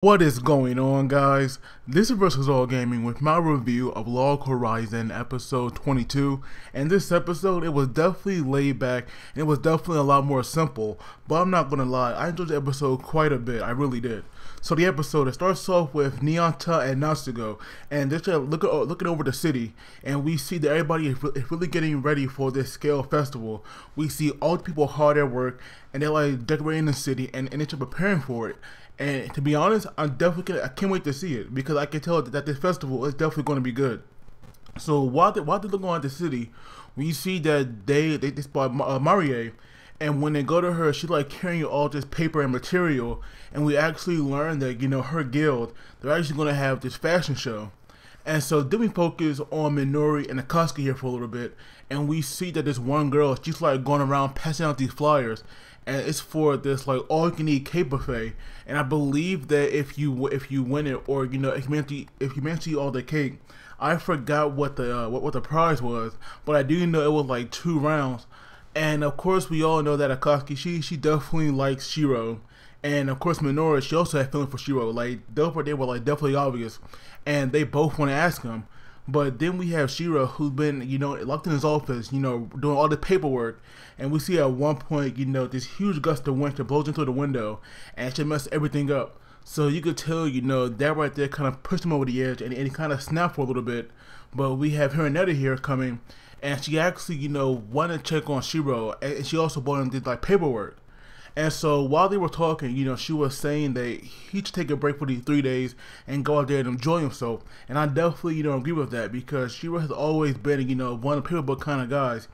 What is going on, guys? This is Versus All Gaming with my review of Log Horizon episode 22. And this episode, it was definitely laid back and it was definitely a lot more simple. But I'm not gonna lie, I enjoyed the episode quite a bit. I really did. So the episode, it starts off with Nyata and Natsuko, and they're looking over the city, and we see that everybody is really getting ready for this scale festival. We see all the people hard at work, and they're like decorating the city, and they're preparing for it. And to be honest, I can't wait to see it, because I can tell that this festival is definitely going to be good. So while they're looking at the city, we see that they spot Marie, and when they go to her, she's like carrying all this paper and material, and we actually learn that, you know, her guild, they're actually going to have this fashion show. And so then we focus on Minori and Akatsuki here for a little bit, and we see that this one girl, she's like going around passing out these flyers, and it's for this like all-you-can-eat cake buffet. And I believe that if you win it, or you know, if you manage to eat all the cake, I forgot what the prize was, but I do know it was like 2 rounds. And of course, we all know that Akatsuki, she definitely likes Shiro, and of course Minori, she also had feeling for Shiro. Like they were like definitely obvious, and they both want to ask him. But then we have Shiro, who's been, you know, locked in his office, you know, doing all the paperwork, and we see at one point, you know, this huge gust of wind that blows into the window, and she messed everything up. So you could tell, you know, that right there kind of pushed him over the edge, and he kind of snapped for a little bit. But we have Hironetta here coming, and she actually, you know, wanted to check on Shiro, and she also brought him this like paperwork. And so while they were talking, you know, she was saying that he should take a break for these 3 days and go out there and enjoy himself. And I definitely, you know, agree with that, because Shiro has always been, you know, one of the paper book kind of guys.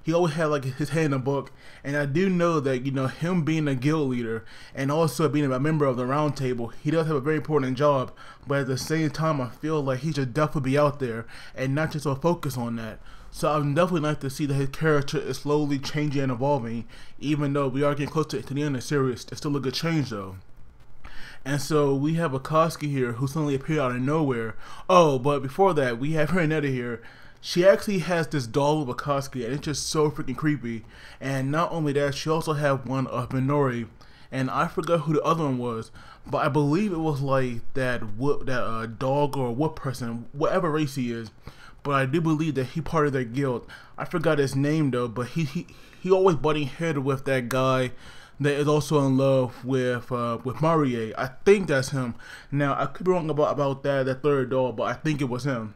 He always had like his hand in a book, and I do know that, you know, him being a guild leader and also being a member of the round table, he does have a very important job. But at the same time, I feel like he should definitely be out there and not just focus on that. So I'm definitely like to see that his character is slowly changing and evolving, even though we are getting close to the end of the series. It's still a good change though. And so we have Akatsuki here, who suddenly appeared out of nowhere. Oh, but before that, we have Hironetta here. She actually has this doll of Akatsuki, and it's just so freaking creepy. And not only that, she also have one of Minori, and I forgot who the other one was, but I believe it was like that dog or wood person, whatever race he is. But I do believe that he part of their guild. I forgot his name though, but he always butting head with that guy that is also in love with Marie. I think that's him. Now I could be wrong about that third doll, but I think it was him.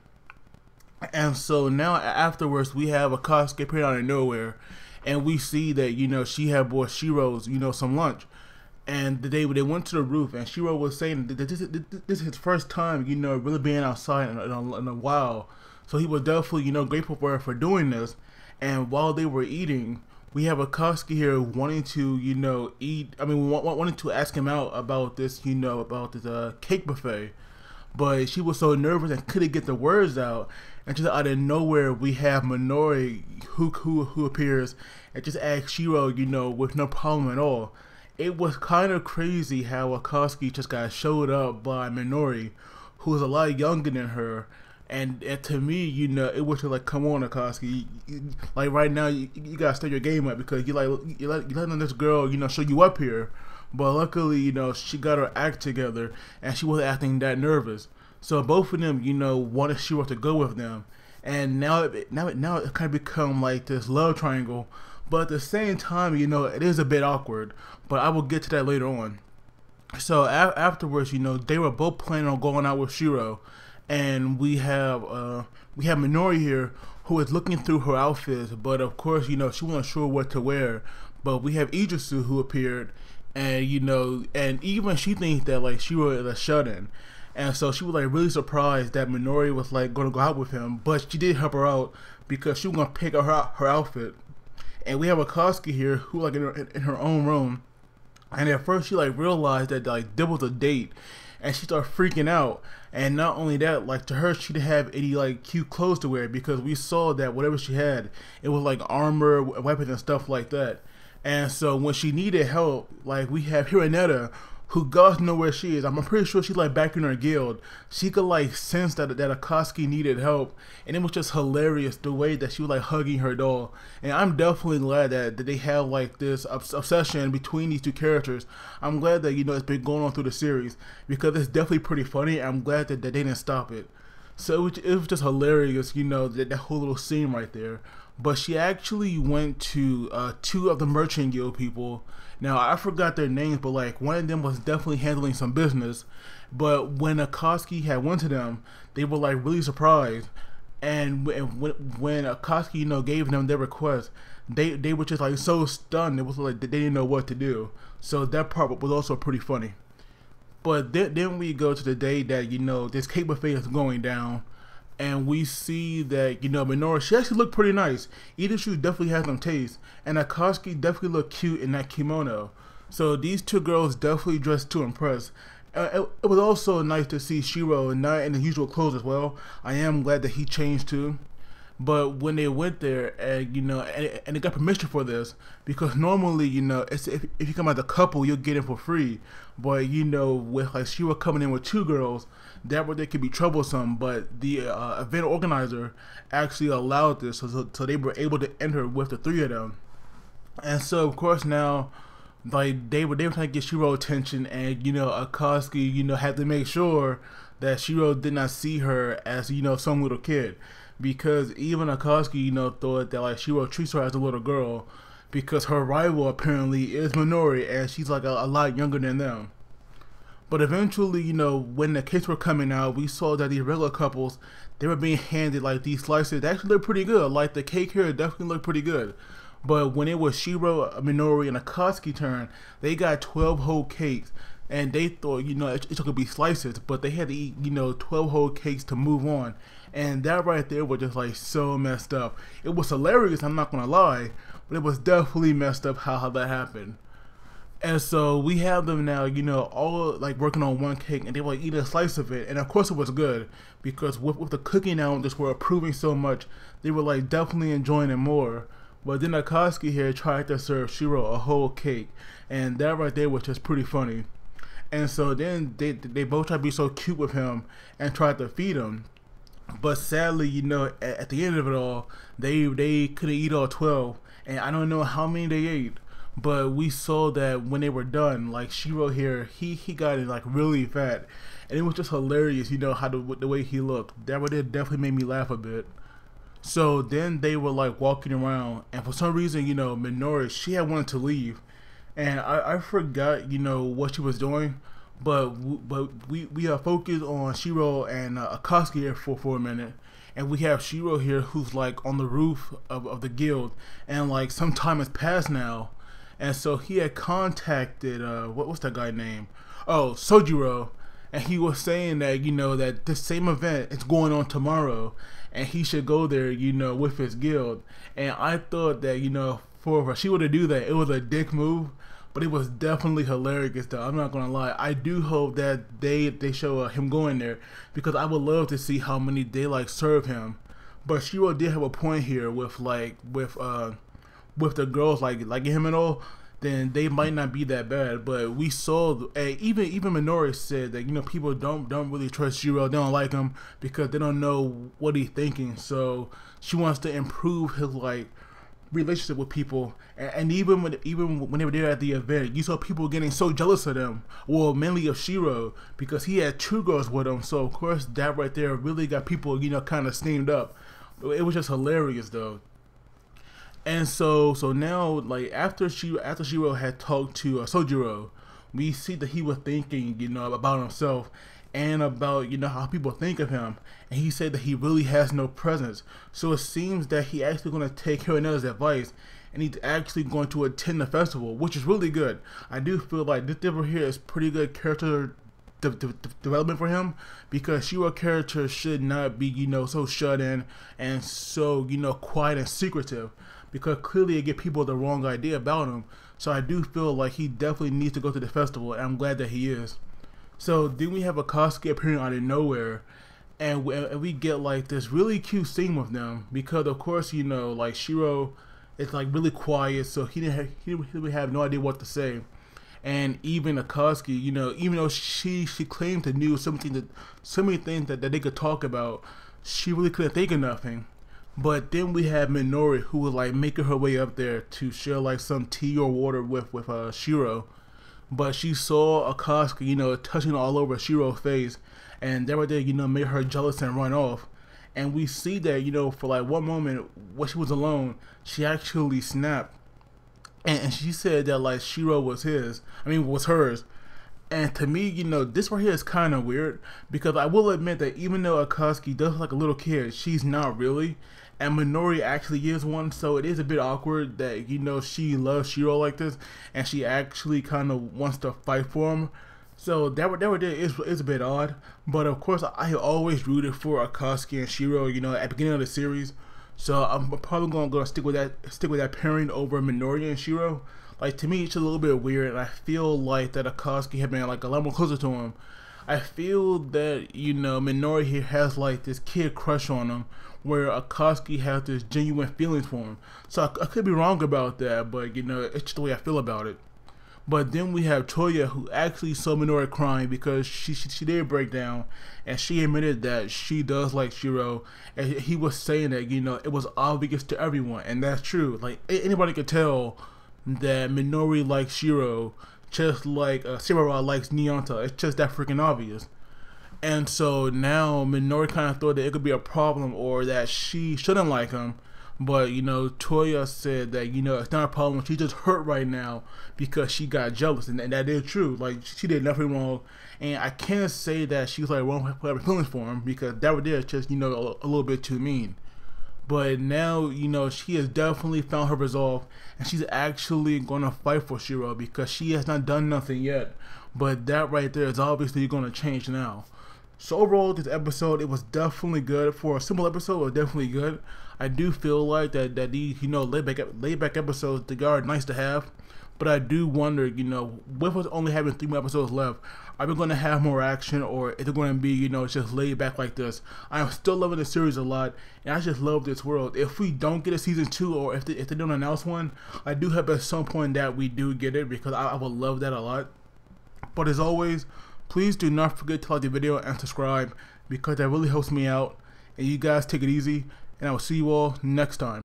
And so now afterwards, we have Akatsuki appearing out of nowhere, and we see that, you know, she had bought Shiro's, you know, some lunch. And they went to the roof, and Shiro was saying that this is his first time, you know, really being outside in a while. So he was definitely, you know, grateful for her for doing this. And while they were eating, we have Akatsuki here wanting to, you know, wanting to ask him out about this, you know, about this cake buffet. But she was so nervous and couldn't get the words out. And just out of nowhere, we have Minori who appears and just asks Shiro, you know, with no problem at all. It was kind of crazy how Akatsuki just got showed up by Minori, who is a lot younger than her. And to me, you know, it was just like, come on, Akatsuki, like right now, you gotta step your game up, because you're letting this girl, you know, show you up here. But luckily, you know, she got her act together, and she wasn't acting that nervous. So both of them, you know, wanted Shiro to go with them, and now it kind of become like this love triangle. But at the same time, you know, it is a bit awkward. But I will get to that later on. So afterwards, you know, they were both planning on going out with Shiro. And we have Minori here, who is looking through her outfits, but of course, you know, she wasn't sure what to wear. But we have Ijisu who appeared, and you know, and even she thinks that like Shiro is a shut-in, and so she was like really surprised that Minori was like going to go out with him. But she did help her out, because she was gonna pick out her outfit. And we have Akatsuki here, who like in her own room, and at first she like realized that like there was a date. And she started freaking out. And not only that, like to her, she didn't have any like cute clothes to wear, because we saw that whatever she had, it was like armor, weapons, and stuff like that. And so when she needed help, like we have Hironetta, who gods know where she is. I'm pretty sure she's like back in her guild. She could like sense that Akatsuki needed help, and it was just hilarious the way that she was like hugging her doll. And I'm definitely glad that they have like this obsession between these two characters. I'm glad that it's been going on through the series because it's definitely pretty funny. I'm glad that they didn't stop it. So it was just hilarious, that whole little scene right there. But she actually went to two of the merchant guild people. Now I forgot their names, but like one of them was definitely handling some business. But when Akatsuki had went to them, they were like really surprised. And when Akatsuki gave them their request, they were just like so stunned. It was like they didn't know what to do. So that part was also pretty funny. But then we go to the day that this cake buffet is going down, and we see that Minori, she actually looked pretty nice. Either she definitely has some taste, and Akatsuki definitely looked cute in that kimono. So these two girls definitely dressed to impress. It was also nice to see Shiro not in the usual clothes as well. I am glad that he changed too. But when they went there, and and they got permission for this, because normally, it's if you come as a couple, you'll get it for free. But with like Shiro coming in with two girls, that way they could be troublesome. But the event organizer actually allowed this, so they were able to enter with the three of them. And so of course now, like they were trying to get Shiro attention, and Akatsuki had to make sure that Shiro did not see her as some little kid. Because even Akatsuki, thought that like Shiro treats her as a little girl, because her rival apparently is Minori, and she's like a lot younger than them. But eventually, when the cakes were coming out, we saw that these regular couples, they were being handed like these slices. They actually looked pretty good. Like the cake here definitely looked pretty good. But when it was Shiro, Minori, and Akatsuki turn, they got 12 whole cakes. And they thought, it could be slices, but they had to eat, 12 whole cakes to move on. And that right there was just like so messed up. It was hilarious, I'm not gonna lie, but it was definitely messed up how that happened. And so we have them now, all like working on one cake, and they were like eating a slice of it. And of course it was good, because with the cooking now just were approving so much, they were like definitely enjoying it more. But then Akatsuki here tried to serve Shiro a whole cake, and that right there was just pretty funny. And so then they both tried to be so cute with him and tried to feed him. But sadly, at the end of it all, they couldn't eat all 12. And I don't know how many they ate. But we saw that when they were done, like Shiro here, he got it like really fat. And it was just hilarious, how the way he looked. That would definitely made me laugh a bit. So then they were like walking around, and for some reason, Minori, she had wanted to leave. And I forgot, what she was doing, but we are focused on Shiro and Akatsuki here for a minute, and we have Shiro here who's like on the roof of the guild, and like some time has passed now, and so he had contacted what's that guy name? Oh, Sojiro, and he was saying that that this same event is going on tomorrow, and he should go there, with his guild. And I thought that for Shiro to do that, it was a dick move. But it was definitely hilarious though, I'm not gonna lie. I do hope that they show him going there, because I would love to see how many they like serve him. But Shiro did have a point here with the girls like him and all, then they might not be that bad. But we saw even Minori said that people don't really trust Shiro, they don't like him because they don't know what he's thinking. So she wants to improve his like relationship with people, and even when they were there at the event, you saw people getting so jealous of them. Well, mainly of Shiro, because he had two girls with him. So of course that right there really got people kind of steamed up. It was just hilarious though. And so now, like after Shiro had talked to Sojiro, we see that he was thinking about himself and about how people think of him, and he said that he really has no presence. So it seems that he actually going to take Hironella's advice, and he's actually going to attend the festival, which is really good. I do feel like this over here is pretty good character development for him, because Shiro character should not be so shut in and so quiet and secretive, because clearly it get people the wrong idea about him. So I do feel like he definitely needs to go to the festival, and I'm glad that he is. So then we have Akatsuki appearing out of nowhere, and we get like this really cute scene with them, because of course like Shiro is like really quiet, so he didn't have no idea what to say. And even Akatsuki, even though she claimed to knew so many things that they could talk about, she really couldn't think of nothing. But then we have Minori, who was like making her way up there to share like some tea or water with Shiro. But she saw Akatsuki, touching all over Shiro's face, and that right there, made her jealous and run off. And we see that, for like one moment when she was alone, she actually snapped. And she said that like Shiro was was hers. And to me, this right here is kind of weird, because I will admit that even though Akatsuki does look like a little kid, she's not really. And Minori actually is one, so it is a bit awkward that, she loves Shiro like this, and she actually kind of wants to fight for him. So that right there is a bit odd. But of course, I always rooted for Akatsuki and Shiro, at the beginning of the series. So I'm probably gonna stick with that pairing over Minori and Shiro. Like, to me, it's a little bit weird, and I feel like that Akatsuki had been like a lot more closer to him. I feel that, Minori here has like this kid crush on him, where Akatsuki has this genuine feelings for him. So I could be wrong about that, but it's just the way I feel about it. But then we have Toya, who actually saw Minori crying because she did break down, and she admitted that she does like Shiro, and he was saying that, it was obvious to everyone, and that's true. Like, anybody could tell that Minori likes Shiro, just like Shibara likes Nyanta. It's just that freaking obvious. And so now Minori kind of thought that it could be a problem, or that she shouldn't like him. But, Toya said that, it's not a problem. She's just hurt right now because she got jealous. And that is true. Like, she did nothing wrong. And I can't say that she's, like, wrong for having feelings for him, because that right there is just, a little bit too mean. But now, she has definitely found her resolve. And she's actually going to fight for Shiro, because she has not done nothing yet. But that right there is obviously going to change now. So overall, this episode, it was definitely good. For a simple episode, it was definitely good. I do feel like that these, laid back episodes, they are nice to have. But I do wonder, with us only having 3 more episodes left, are we going to have more action, or is it going to be, just laid back like this? I'm still loving the series a lot, and I just love this world. If we don't get a season 2, or if they don't announce one, I do hope at some point that we do get it, because I would love that a lot. But as always, please do not forget to like the video and subscribe, because that really helps me out. And you guys take it easy, and I will see you all next time.